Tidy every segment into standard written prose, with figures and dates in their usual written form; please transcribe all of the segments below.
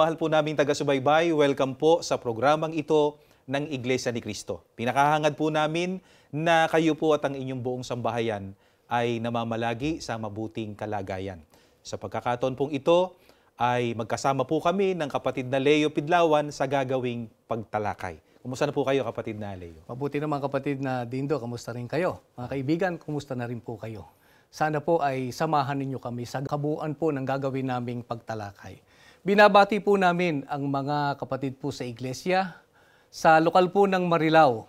mahal po naming taga-subaybay, welcome po sa programang ito ng Iglesia ni Cristo. Pinakahangad po namin na kayo po at ang inyong buong sambahayan ay namamalagi sa mabuting kalagayan. Sa pagkakataon pong ito ay magkasama po kami ng kapatid na Leo Pidlawan sa gagawing pagtalakay. Kumusta na po kayo, kapatid na Leo? Mabuti naman, kapatid na Dindo, kamusta rin kayo? Mga kaibigan, kumusta na rin po kayo? Sana po ay samahan ninyo kami sa kabuuan po ng gagawin naming pagtalakay. Binabati po namin ang mga kapatid po sa iglesia, sa lokal po ng Marilao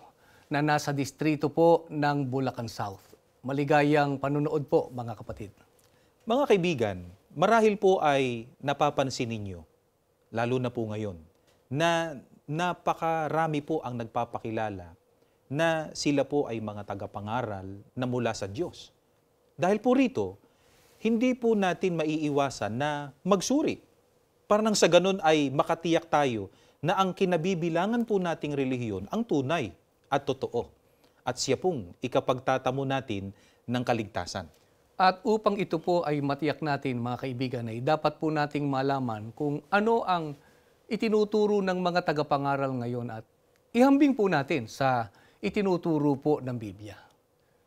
na nasa distrito po ng Bulacan South. Maligayang panunood po, mga kapatid. Mga kaibigan, marahil po ay napapansin ninyo, lalo na po ngayon, na napakarami po ang nagpapakilala na sila po ay mga tagapangaral na mula sa Diyos. Dahil po rito, hindi po natin maiiwasan na magsuri. Para nang sa ganun ay makatiyak tayo na ang kinabibilangan po nating relihiyon ang tunay at totoo. At siya pong ikapagtatamo natin ng kaligtasan. At upang ito po ay matiyak natin, mga kaibigan, ay dapat po nating malaman kung ano ang itinuturo ng mga tagapangaral ngayon at ihambing po natin sa itinuturo po ng Biblia.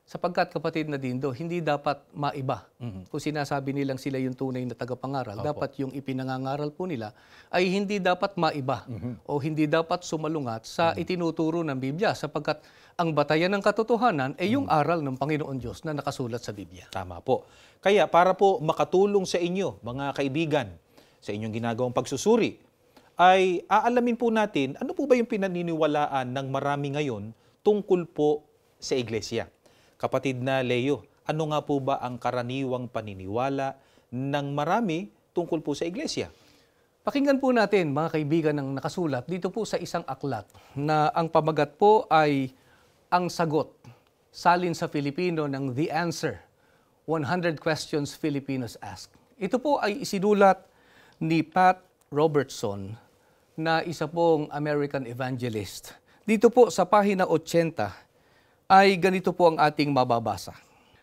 Sapagkat, kapatid na Dindo, hindi dapat maiba. Kung sinasabi nilang sila yung tunay na tagapangaral, dapat yung ipinangangaral po nila ay hindi dapat maiba o hindi dapat sumalungat sa itinuturo ng Biblia, sapagkat ang batayan ng katotohanan ay yung aral ng Panginoon Diyos na nakasulat sa Biblia. Tama po. Kaya para po makatulong sa inyo, mga kaibigan, sa inyong ginagawang pagsusuri, ay aalamin po natin ano po ba yung pinaniniwalaan ng marami ngayon tungkol po sa iglesia. Kapatid na Leo, ano nga po ba ang karaniwang paniniwala ng marami tungkol po sa iglesia? Pakinggan po natin, mga kaibigan, ng nakasulat dito po sa isang aklat na ang pamagat po ay ang sagot, salin sa Filipino ng The Answer, 100 Questions Filipinos Ask. Ito po ay isinulat ni Pat Robertson na isa pong American evangelist. Dito po sa pahina 80 ay ganito po ang ating mababasa.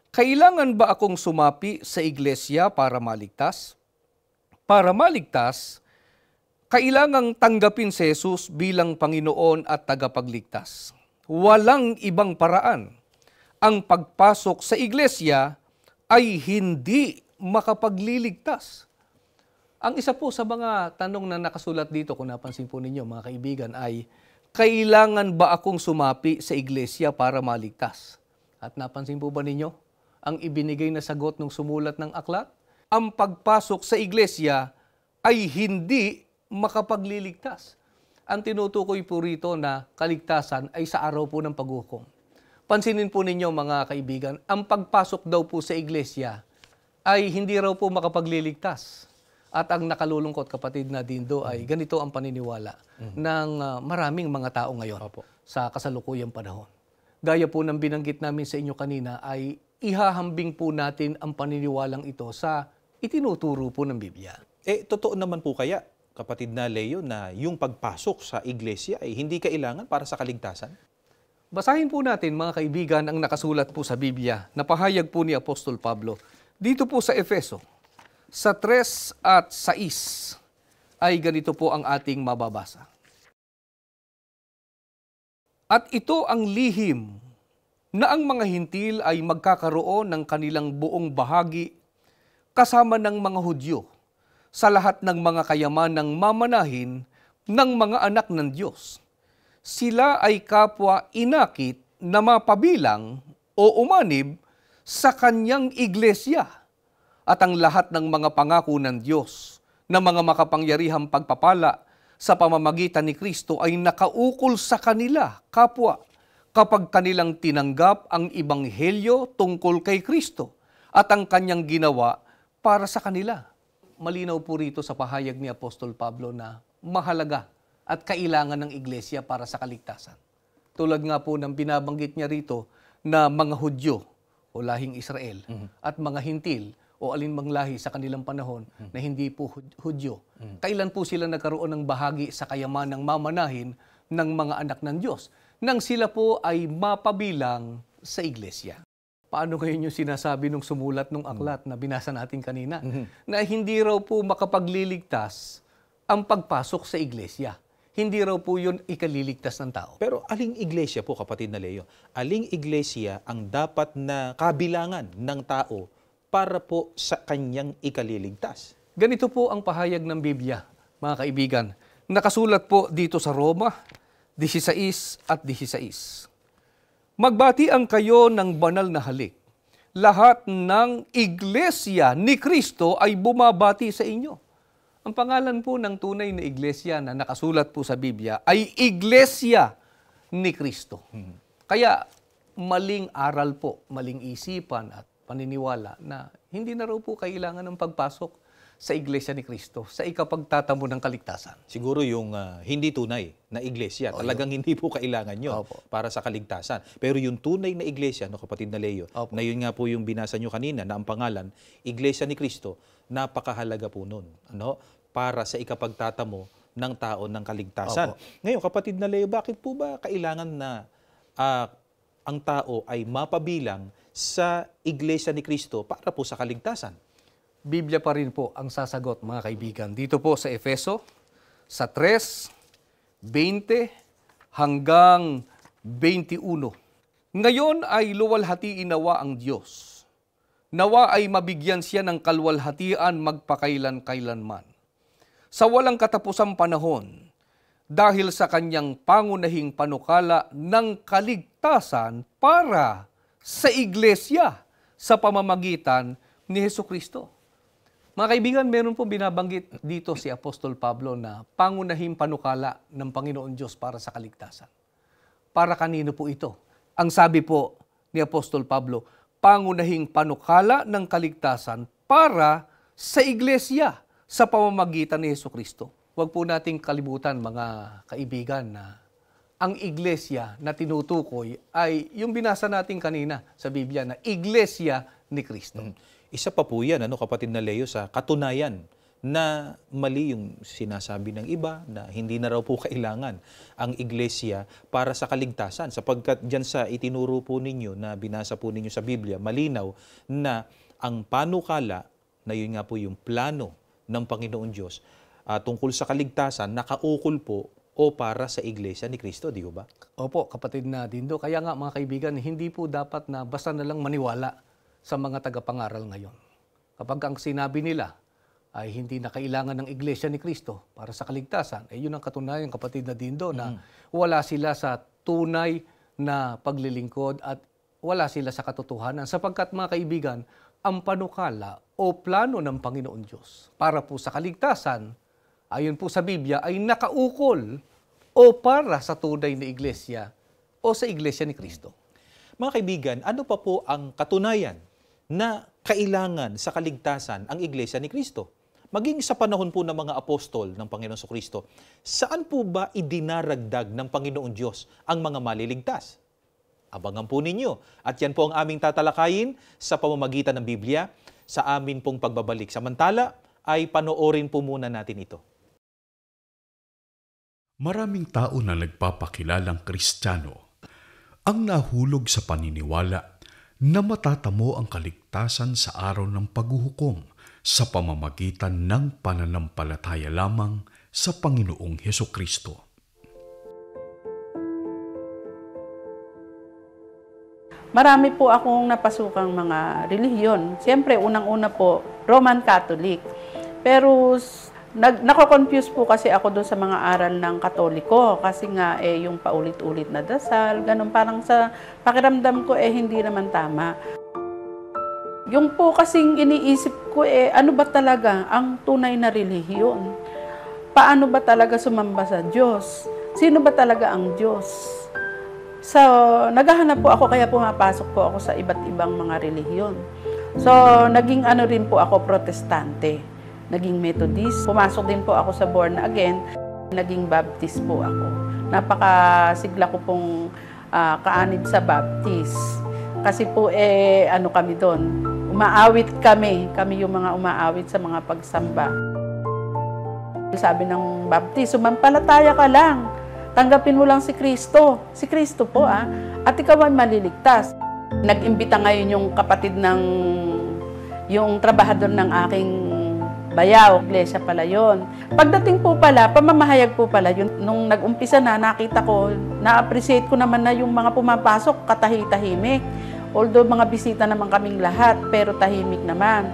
Kailangan ba akong sumapi sa iglesia para maligtas? Para maligtas, kailangang tanggapin si Jesus bilang Panginoon at tagapagligtas. Walang ibang paraan. Ang pagpasok sa iglesia ay hindi makapagliligtas. Ang isa po sa mga tanong na nakasulat dito, kung napansin po ninyo, mga kaibigan, ay kailangan ba akong sumapi sa iglesia para maligtas? At napansin po ba ninyo ang ibinigay na sagot ng sumulat ng aklat? Ang pagpasok sa iglesia ay hindi makapagliligtas. Ang tinutukoy po rito na kaligtasan ay sa araw po ng paghukom. Pansinin po ninyo, mga kaibigan, ang pagpasok daw po sa iglesia ay hindi raw po makapagliligtas. At ang nakalulungkot, kapatid na Dindo, ay ganito ang paniniwala ng maraming mga tao ngayon sa kasalukuyang panahon. Gaya po ng binanggit namin sa inyo kanina, ay ihahambing po natin ang paniniwalang ito sa itinuturo po ng Biblia. Totoo naman po kaya, kapatid na Leo, na yung pagpasok sa iglesia ay hindi kailangan para sa kaligtasan? Basahin po natin, mga kaibigan, ang nakasulat po sa Biblia na pahayag po ni Apostol Pablo. Dito po sa Efeso, sa 3 at 6 ay ganito po ang ating mababasa. At ito ang lihim na ang mga hintil ay magkakaroon ng kanilang buong bahagi kasama ng mga Hudyo sa lahat ng mga kayamanang mamanahin ng mga anak ng Diyos. Sila ay kapwa inakit na mapabilang o umanib sa kanyang iglesia. At ang lahat ng mga pangako ng Diyos na mga makapangyarihang pagpapala sa pamamagitan ni Kristo ay nakaukol sa kanila, kapwa, kapag kanilang tinanggap ang Ibanghelyo tungkol kay Kristo at ang kanyang ginawa para sa kanila. Malinaw po rito sa pahayag ni Apostol Pablo na mahalaga at kailangan ng iglesia para sa kaligtasan. Tulad nga po ng binabanggit niya rito na mga Hudyo o lahing Israel at mga Hintil o alinmang lahi sa kanilang panahon na hindi po Hudyo. Kailan po sila nagkaroon ng bahagi sa kayamanang mamanahin ng mga anak ng Diyos? Nang sila po ay mapabilang sa iglesia. Paano ngayon yung sinasabi nung sumulat nung aklat na binasa natin kanina? Na hindi raw po makapagliligtas ang pagpasok sa iglesia. Hindi raw po yun ikaliligtas ng tao. Pero aling iglesia po, kapatid na Leo, aling iglesia ang dapat na kabilangan ng tao para po sa kanyang ikaliligtas? Ganito po ang pahayag ng Biblia, mga kaibigan. Nakasulat po dito sa Roma 16 at 16. Magbatian kayo ng banal na halik. Lahat ng iglesia ni Kristo ay bumabati sa inyo. Ang pangalan po ng tunay na iglesia na nakasulat po sa Biblia ay Iglesia ni Kristo. Kaya maling aral po, maling isipan at paniniwala na hindi na raw po kailangan ng pagpasok sa Iglesia ni Kristo sa ikapagtatamo ng kaligtasan. Siguro yung hindi tunay na iglesia, talagang hindi po kailangan yun Opo. para sa kaligtasan. Pero yung tunay na iglesia, no, kapatid na Leo, Opo. na yun nga po yung binasa nyo kanina na ang pangalan, Iglesia ni Kristo, napakahalaga po nun, ano, para sa ikapagtatamo ng tao ng kaligtasan. Opo. Ngayon, kapatid na Leo, bakit po ba kailangan na ang tao ay mapabilang sa Iglesia ni Kristo para po sa kaligtasan? Biblia pa rin po ang sasagot, mga kaibigan. Dito po sa Efeso, sa 3:20 hanggang 21. Ngayon ay luwalhatiin nawa ang Diyos. Nawa ay mabigyan siya ng kalwalhatian magpakailan-kailanman. Sa walang katapusang panahon, dahil sa kanyang pangunahing panukala ng kaligtasan para sa iglesia sa pamamagitan ni Hesukristo. Mga kaibigan, meron po binabanggit dito si Apostol Pablo na pangunahing panukala ng Panginoon Diyos para sa kaligtasan. Para kanino po ito? Ang sabi po ni Apostol Pablo, pangunahing panukala ng kaligtasan para sa iglesia sa pamamagitan ni Hesukristo. Huwag po nating kalimutan, mga kaibigan, na ang iglesia na tinutukoy ay yung binasa natin kanina sa Biblia na Iglesia ni Kristo. Isa pa po yan, ano, kapatid na Leo, sa katunayan na mali yung sinasabi ng iba na hindi na raw po kailangan ang iglesia para sa kaligtasan. Sapagkat dyan sa itinuro po ninyo na binasa po ninyo sa Biblia, malinaw na ang panukala na yun nga po yung plano ng Panginoon Diyos tungkol sa kaligtasan, nakaukol po o para sa iglesia ni Kristo, di ba? Opo, kapatid na Dindo. Kaya nga, mga kaibigan, hindi po dapat na basta na lang maniwala sa mga tagapangaral ngayon. Kapag ang sinabi nila ay hindi na kailangan ng Iglesia ni Kristo para sa kaligtasan, eh yun ang katunayan, kapatid na Dindo, na wala sila sa tunay na paglilingkod at wala sila sa katotohanan. Sapagkat, mga kaibigan, ang panukala o plano ng Panginoon Diyos para po sa kaligtasan, ayon po sa Biblia, ay nakaukol o para sa tunay na iglesia o sa Iglesia ni Kristo. Mga kaibigan, ano pa po ang katunayan na kailangan sa kaligtasan ang Iglesia ni Kristo? Maging sa panahon po ng mga apostol ng Panginoon Kristo, saan po ba idinaragdag ng Panginoon Diyos ang mga maliligtas? Abangan po ninyo. At yan po ang aming tatalakayin sa pamamagitan ng Biblia sa amin pong pagbabalik. Samantala, ay panoorin po muna natin ito. Maraming tao na nagpapakilalang Kristiyano ang nahulog sa paniniwala na matatamo ang kaligtasan sa araw ng paghuhukom sa pamamagitan ng pananampalataya lamang sa Panginoong Hesukristo. Marami po akong napasukang mga relihiyon. Siyempre, unang-una po, Roman Catholic. Pero nako-confuse po kasi ako doon sa mga aral ng Katoliko. Kasi nga, yung paulit-ulit na dasal, ganun, parang sa pakiramdam ko, hindi naman tama. Yung po kasing iniisip ko, ano ba talaga ang tunay na relihiyon? Paano ba talaga sumamba sa Diyos? Sino ba talaga ang Diyos? So, naghahanap po ako, kaya pumapasok po ako sa iba't ibang mga relihiyon. So, naging ano rin po ako, Protestante. Naging Methodist. Pumasok din po ako sa Born Again. Naging Baptist po ako. Napakasigla ko pong kaanib sa Baptist. Kasi po, ano kami doon, umaawit kami. Kami yung mga umaawit sa mga pagsamba. Sabi ng Baptist, sumampalataya ka lang. Tanggapin mo lang si Kristo. Si Kristo po, at ikaw ay maliligtas. Nag-imbita ngayon yung kapatid ng, yung trabahador ng aking Bayaw, iglesia pala yun. Pagdating po pala, pamamahayag po pala yun. Nung nag-umpisa na, nakita ko, na-appreciate ko naman na yung mga pumapasok, katahi-tahimik. Although mga bisita naman kaming lahat, pero tahimik naman.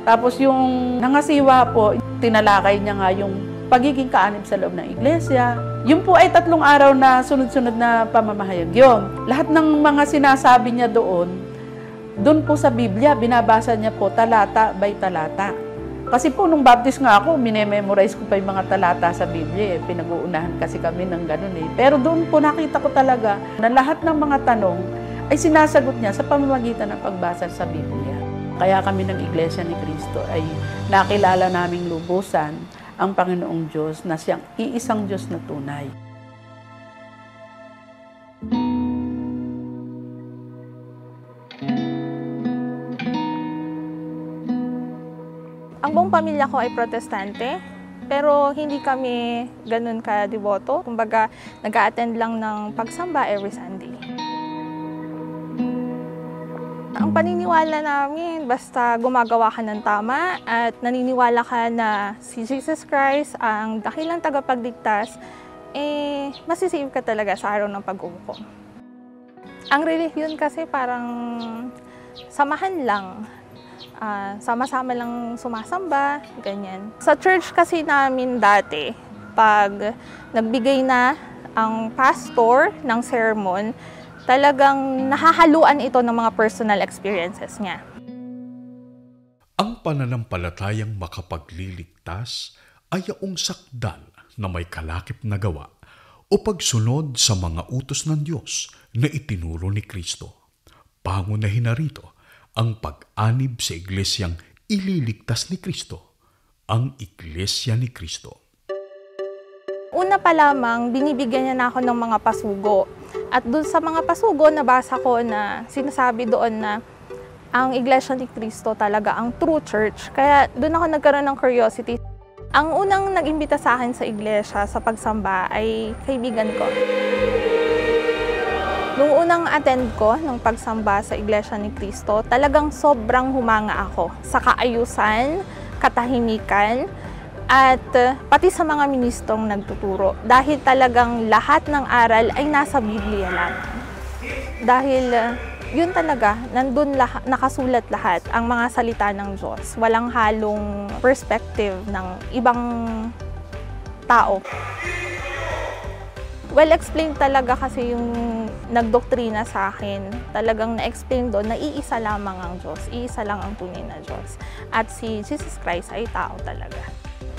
Tapos yung nangasiwa po, tinalakay niya nga yung pagiging kaanib sa loob ng iglesia. Yun po ay 3 araw na sunod-sunod na pamamahayag yun. Lahat ng mga sinasabi niya doon po sa Biblia, binabasa niya po talata by talata. Kasi po nung baptist nga ako, minememorize ko pa yung mga talata sa Biblia. Pinag-uunahan kasi kami ng ganun eh. Pero doon po nakita ko talaga na lahat ng mga tanong ay sinasagot niya sa pamamagitan ng pagbasa sa Biblia. Kaya kami ng Iglesia ni Cristo ay nakilala naming lubusan ang Panginoong Diyos na siyang iisang Diyos na tunay. Ang buong pamilya ko ay protestante, pero hindi kami ganun ka-devoto. Kumbaga, nag-a-attend lang ng pagsamba every Sunday. Ang paniniwala namin, basta gumagawa ka ng tama at naniniwala ka na si Jesus Christ ang dakilang tagapagligtas, masisave ka talaga sa araw ng pag-uukom. Ang relihiyon kasi parang samahan lang. Sama-sama lang sumasamba, ganyan. Sa church kasi namin dati, pag nagbigay na ang pastor ng sermon, talagang nahahaluan ito ng mga personal experiences niya. Ang pananampalatayang makapagliligtas ay yaong sakdal na may kalakip na gawa o pagsunod sa mga utos ng Diyos na itinuro ni Kristo. Pangunahin na rito ang pag-anib sa iglesyang ililigtas ni Kristo, ang Iglesia ni Kristo. Una pa lamang, binibigyan niya na ako ng mga pasugo. At doon sa mga pasugo, nabasa ko na sinasabi doon na ang Iglesia ni Cristo talaga ang true church. Kaya doon ako nagkaroon ng curiosity. Ang unang nag-imbita sa akin sa iglesia sa pagsamba ay kaibigan ko. Nung unang attend ko ng pagsamba sa Iglesia ni Cristo, talagang sobrang humanga ako sa kaayusan, katahimikan, at pati sa mga ministrong nagtuturo. Dahil talagang lahat ng aral ay nasa Biblia lang. Dahil yun talaga, nandun nakasulat lahat ang mga salita ng Diyos. Walang halong perspective ng ibang tao. Well-explained talaga kasi yung nagdoktrina sa akin. Talagang na-explain doon na iisa lamang ang Diyos. Iisa lang ang tunay na Diyos. At si Jesus Christ ay tao talaga.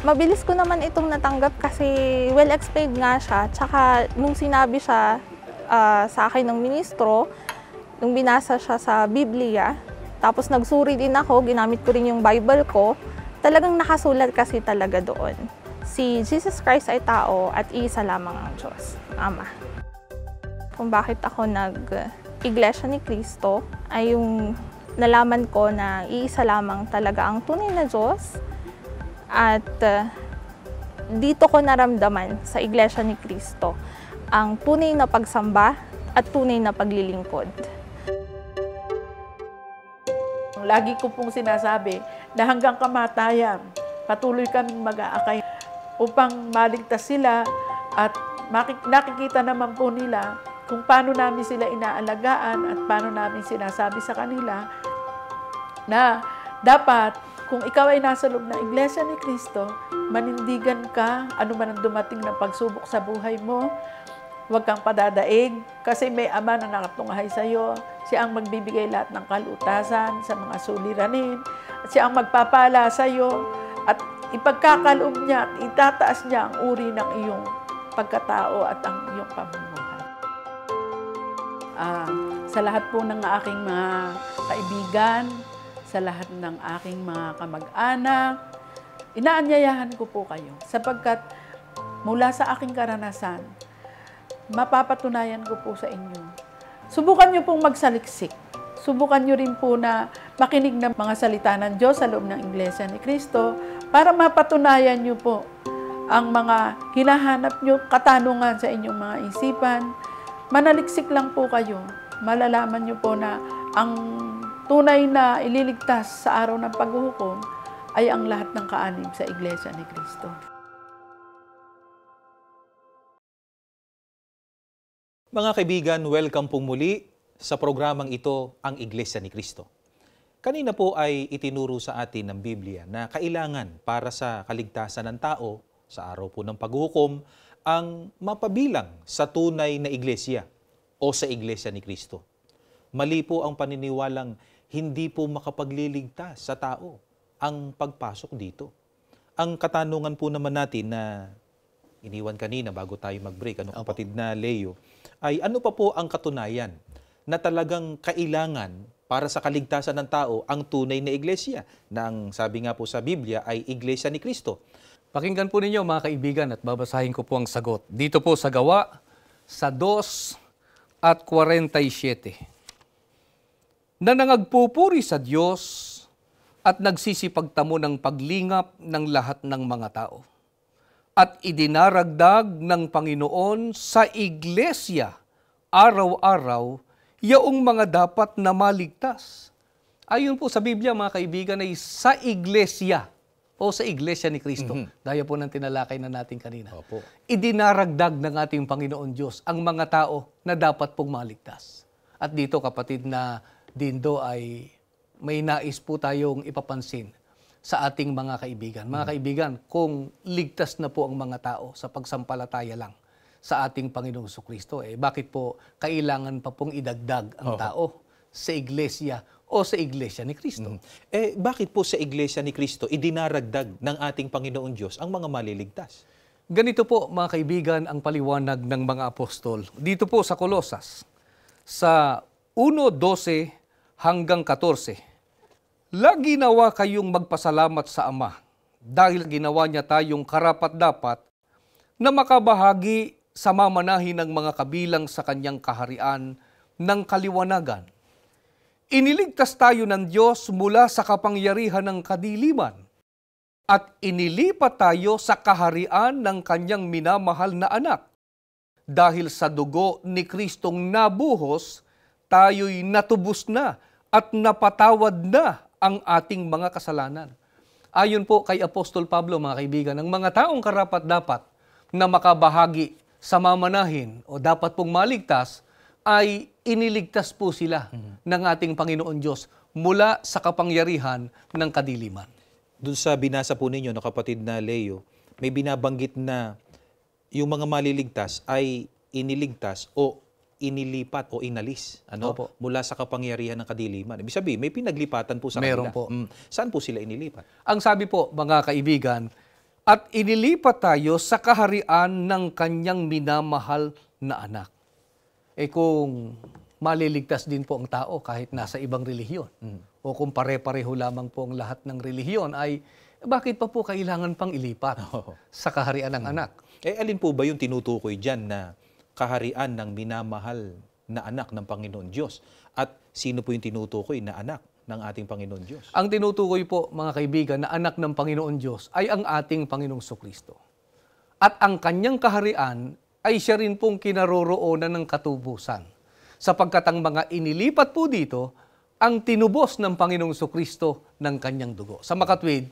Mabilis ko naman itong natanggap kasi well-explained nga siya. Tsaka nung sinabi siya sa akin ng ministro, nung binasa siya sa Biblia, tapos nagsuri din ako, ginamit ko rin yung Bible ko, talagang nakasulat kasi talaga doon. Si Jesus Christ ay tao at iisa lamang ang Diyos, Ama. Kung bakit ako nag-Iglesia ni Cristo ay yung nalaman ko na iisa lamang talaga ang tunay na Diyos. At dito ko naramdaman sa Iglesia ni Cristo ang tunay na pagsamba at tunay na paglilingkod. Lagi ko pong sinasabi na hanggang kamatayan, patuloy kaming mag-aakay upang maligtas sila at nakikita naman po nila kung paano namin sila inaalagaan at paano namin sinasabi sa kanila na dapat kung ikaw ay nasa loob ng Iglesia ni Cristo, manindigan ka, ano man ang dumating ng pagsubok sa buhay mo, huwag kang padadaig kasi may Ama na nakatunghay sa iyo. Siya ang magbibigay lahat ng kalutasan sa mga suliranin. At siya ang magpapala sa iyo at ipagkakaloob niya at itataas niya ang uri ng iyong pagkatao at ang iyong pamumuhay. Sa lahat po ng aking mga kaibigan, sa lahat ng aking mga kamag-anak, inaanyayahan ko po kayo sapagkat mula sa aking karanasan, mapapatunayan ko po sa inyo. Subukan niyo pong magsaliksik. Subukan niyo rin po na makinig ng mga salita ng Diyos sa loob ng Iglesia ni Cristo para mapatunayan niyo po ang mga hinahanap niyo katanungan sa inyong mga isipan. Manaliksik lang po kayo. Malalaman niyo po na ang tunay na ililigtas sa araw ng paghuhukom ay ang lahat ng kaanib sa Iglesia ni Cristo. Mga kaibigan, welcome pong muli sa programang ito, ang Iglesia ni Cristo. Kanina po ay itinuro sa atin ng Biblia na kailangan para sa kaligtasan ng tao sa araw po ng paghukom ang mapabilang sa tunay na iglesia o sa Iglesia ni Cristo. Mali po ang paniniwalang hindi po makapagliligtas sa tao ang pagpasok dito. Ang katanungan po naman natin na iniwan kanina bago tayo mag-break, kapatid na Leo, ay ano pa po ang katunayan na talagang kailangan para sa kaligtasan ng tao ang tunay na iglesia na ang sabi nga po sa Biblia ay Iglesia ni Cristo. Pakinggan po ninyo mga kaibigan at babasahin ko po ang sagot. Dito po sa Gawa, sa 2:47. Na nangagpupuri sa Diyos at nagsisipagtamo ng paglingap ng lahat ng mga tao. At idinaragdag ng Panginoon sa iglesia araw-araw yaong mga dapat na maligtas. Ayon po sa Biblia mga kaibigan ay sa iglesia o sa Iglesia ni Cristo. Daya po ng tinalakay na natin kanina. Opo. Idinaragdag ng ating Panginoon Diyos ang mga tao na dapat pong maligtas. At dito kapatid na Dindo ay may nais po tayong ipapansin sa ating mga kaibigan. Mga kaibigan, kung ligtas na po ang mga tao sa pagsampalataya lang sa ating Panginoong Kristo, bakit po kailangan pa pong idagdag ang tao sa iglesia o sa Iglesia ni Cristo? Bakit po sa Iglesia ni Cristo idinaragdag ng ating Panginoon Diyos ang mga maliligtas? Ganito po mga kaibigan ang paliwanag ng mga apostol. Dito po sa Kolosas, sa 1:12 hanggang 14. Lagi nawa kayong magpasalamat sa Ama dahil ginawa niya tayong karapat-dapat na makabahagi sa mamanahin ng mga kabilang sa kanyang kaharian ng kaliwanagan. Iniligtas tayo ng Diyos mula sa kapangyarihan ng kadiliman at inilipat tayo sa kaharian ng kanyang minamahal na anak. Dahil sa dugo ni Kristong nabuhos, tayo'y natubos na at napatawad na ang ating mga kasalanan. Ayon po kay Apostol Pablo, mga kaibigan, ang mga taong karapat-dapat na makabahagi sa mamanahin o dapat pong maligtas, ay iniligtas po sila ng ating Panginoon Diyos mula sa kapangyarihan ng kadiliman. Doon sa binasa po ninyo, kapatid na Leo, may binabanggit na yung mga maliligtas ay iniligtas o inilipat o inalis Opo. mula sa kapangyarihan ng kadiliman. Ibig sabihin, may pinaglipatan po sa Meron kanila. po. Saan po sila inilipat? Ang sabi po, mga kaibigan, at inilipat tayo sa kaharian ng kanyang minamahal na anak. Kung maliligtas din po ang tao kahit nasa ibang relihiyon, o kung pare-pareho lamang po ang lahat ng relihiyon, ay bakit pa po kailangan pang ilipat sa kaharian ng anak? Alin po ba yung tinutukoy dyan na kaharian ng minamahal na anak ng Panginoon Diyos? At sino po yung tinutukoy na anak ng ating Panginoon Diyos? Ang tinutukoy po, mga kaibigan, na anak ng Panginoon Diyos ay ang ating Panginoong Kristo. At ang kanyang kaharian ay siya rin pong kinaroroonan ng katubusan. Sapagkat ang mga inilipat po dito, ang tinubos ng Panginoong Kristo ng kanyang dugo. Sa makatwid,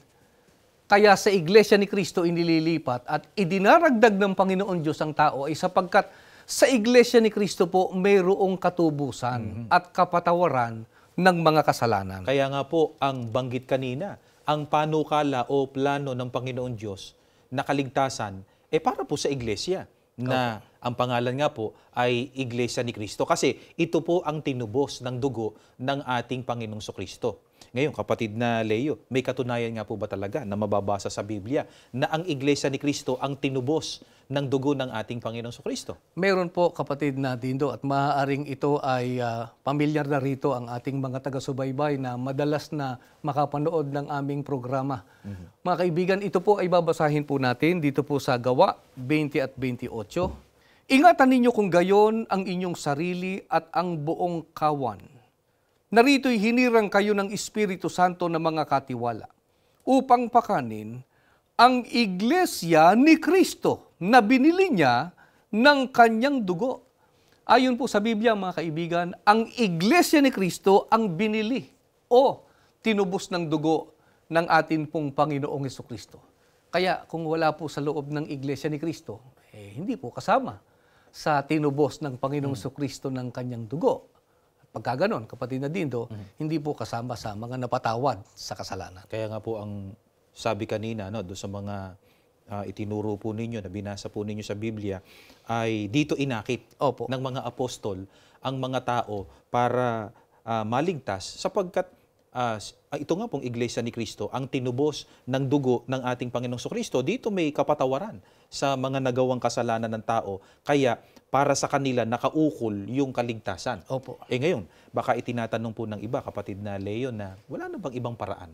kaya sa Iglesia ni Cristo inililipat at idinaragdag ng Panginoon Diyos ang tao ay sapagkat sa Iglesia ni Cristo po mayroong katubusan at kapatawaran ng mga kasalanan. Kaya nga po, ang banggit kanina, ang panukala o plano ng Panginoon Diyos na kaligtasan, para po sa Iglesia, na ang pangalan nga po ay Iglesia ni Cristo. Kasi ito po ang tinubos ng dugo ng ating Panginoong Kristo. Ngayon, kapatid na Leo, may katunayan nga po ba talaga na mababasa sa Biblia na ang Iglesia ni Cristo ang tinubos ng dugo ng ating Panginoong Kristo? Meron po, kapatid na Dindo, at maaaring ito ay pamilyar na rito ang ating mga taga-subaybay na madalas na makapanood ng aming programa. Mga kaibigan, ito po ay babasahin po natin dito po sa Gawa 20 at 28. Ingatan ninyo kung gayon ang inyong sarili at ang buong kawan. Narito'y hinirang kayo ng Espiritu Santo na mga katiwala upang pakanin ang Iglesia ni Cristo na binili niya ng kanyang dugo. Ayon po sa Biblia, mga kaibigan, ang Iglesia ni Cristo ang binili o tinubos ng dugo ng atin pong Panginoong Hesukristo. Kaya kung wala po sa loob ng Iglesia ni Kristo, hindi po kasama sa tinubos ng Panginoong Hesukristo ng kanyang dugo. At pagka ganon, kapatid na Dindo, hindi po kasama sa mga napatawad sa kasalanan. Kaya nga po ang sabi kanina, no, doon sa mga itinuro po ninyo, na binasa po ninyo sa Biblia, ay dito inakit Opo. ng mga apostol ang mga tao para maligtas sapagkat ito nga pong Iglesia ni Kristo, ang tinubos ng dugo ng ating Panginoong Kristo. Dito may kapatawaran sa mga nagawang kasalanan ng tao. Kaya para sa kanila nakaukol yung kaligtasan. Opo. Ngayon, baka itinatanong po ng iba, kapatid na Leo, na wala na bang ibang paraan?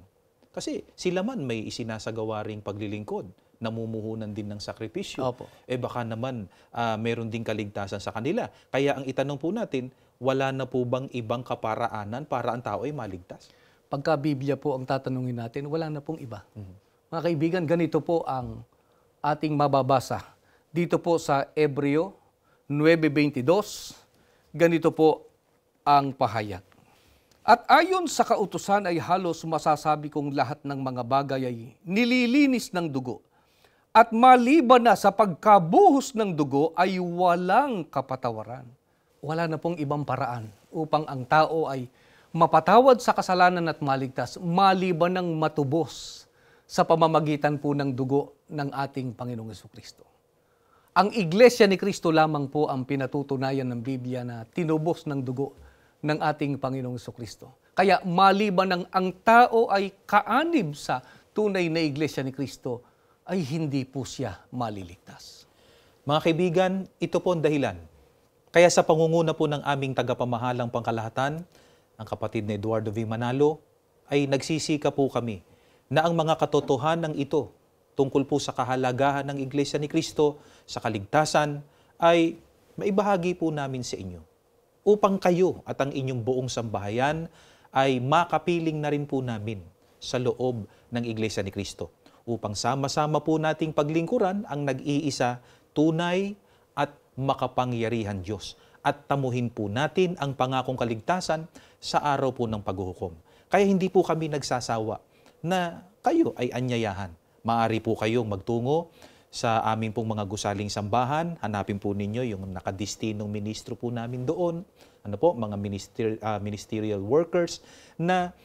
Kasi sila man may isinasagawa ring paglilingkod, namumuhunan din ng sakripisyo. Opo. Baka naman meron ding kaligtasan sa kanila. Kaya ang itanong po natin, wala na po bang ibang kaparaanan para ang tao ay maligtas? Pagka Biblia po ang tatanungin natin, wala na pong iba. Mga kaibigan, ganito po ang ating mababasa. Dito po sa Hebreo 9:22, ganito po ang pahayag. At ayon sa kautusan ay halos masasabi kong lahat ng mga bagay ay nililinis ng dugo. At maliban na sa pagkabuhos ng dugo ay walang kapatawaran. Wala na pong ibang paraan upang ang tao ay mapatawad sa kasalanan at maligtas maliban ng matubos sa pamamagitan po ng dugo ng ating Panginoong Hesukristo. Ang Iglesia ni Kristo lamang po ang pinatutunayan ng Biblia na tinubos ng dugo ng ating Panginoong Hesukristo. Kaya maliban ng ang tao ay kaanib sa tunay na Iglesia ni Kristo, ay hindi po siya maliligtas. Mga kaibigan, ito po ang dahilan. Kaya sa pangunguna po ng aming tagapamahalang pangkalahatan, ang kapatid na Eduardo V. Manalo, ay nagsisika po kami na ang mga katotohanan ito tungkol po sa kahalagahan ng Iglesia ni Kristo, sa kaligtasan, ay maibahagi po namin sa inyo upang kayo at ang inyong buong sambahayan ay makapiling na rin po namin sa loob ng Iglesia ni Kristo upang sama-sama po nating paglingkuran ang nag-iisa, tunay at makapangyarihan Diyos at tamuhin po natin ang pangakong kaligtasan sa araw po ng paghuhukom. Kaya hindi po kami nagsasawa na kayo ay anyayahan. Maaari po kayong magtungo sa aming pong mga gusaling sambahan. Hanapin po ninyo yung nakadistinong ministro po namin doon. Mga ministerial workers na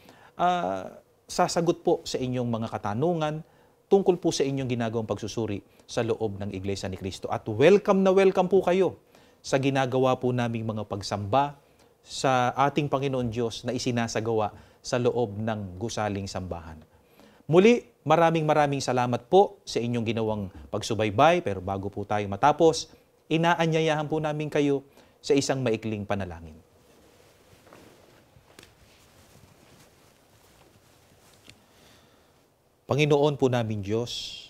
sasagot po sa inyong mga katanungan tungkol po sa inyong ginagawang pagsusuri sa loob ng Iglesia ni Kristo. At welcome na welcome po kayo sa ginagawa po naming mga pagsamba sa ating Panginoon Diyos na isinasagawa sa loob ng gusaling sambahan. Muli, maraming salamat po sa inyong ginawang pagsubaybay. Pero bago po tayo matapos, inaanyayahan po namin kayo sa isang maikling panalangin. Panginoon po namin Diyos,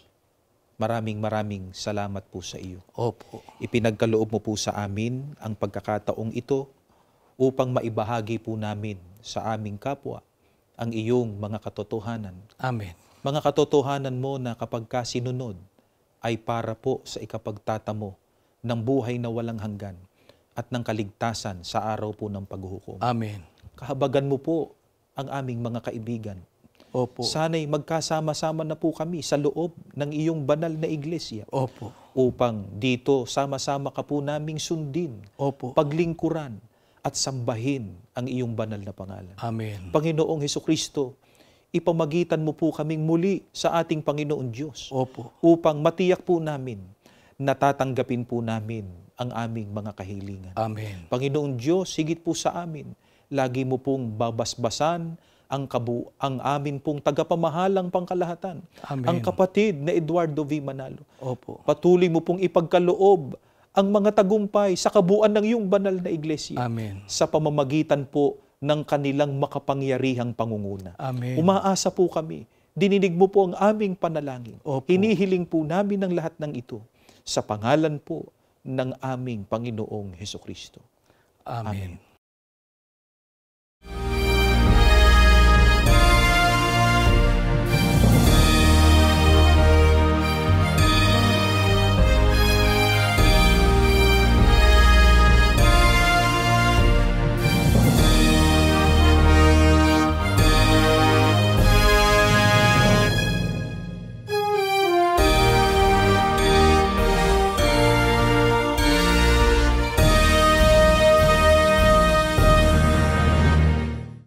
maraming salamat po sa iyo. Opo. Ipinagkaloob mo po sa amin ang pagkakataong ito upang maibahagi po namin sa aming kapwa ang iyong mga katotohanan. Amen. Mga katotohanan mo na kapag sinunod ay para po sa ikapagtatamo ng buhay na walang hanggan at ng kaligtasan sa araw po ng paghuhukom. Amen. Kahabagan mo po ang aming mga kaibigan. Opo. Sana'y magkasama-sama na po kami sa loob ng iyong banal na iglesia. Opo. Upang dito sama-sama ka po naming sundin, Opo. paglingkuran at sambahin ang iyong banal na pangalan. Amen. Panginoong Hesukristo, ipamagitan mo po kaming muli sa ating Panginoon Diyos. Opo. Upang matiyak po namin, natatanggapin po namin ang aming mga kahilingan. Amen. Panginoon Diyos, higit po sa amin, lagi mo pong babasbasan ang amin pong tagapamahalang pangkalahatan. Amen. Ang kapatid na Eduardo V. Manalo. Opo. Patuloy mo pong ipagkaloob ang mga tagumpay sa kabuuan ng iyong banal na iglesia. Amen. Sa pamamagitan po ng kanilang makapangyarihang pangunguna. Amen. Umaasa po kami. Dininig mo po ang aming panalangin. Opo. Hinihiling po namin ang lahat ng ito sa pangalan po ng aming Panginoong Hesukristo. Amen.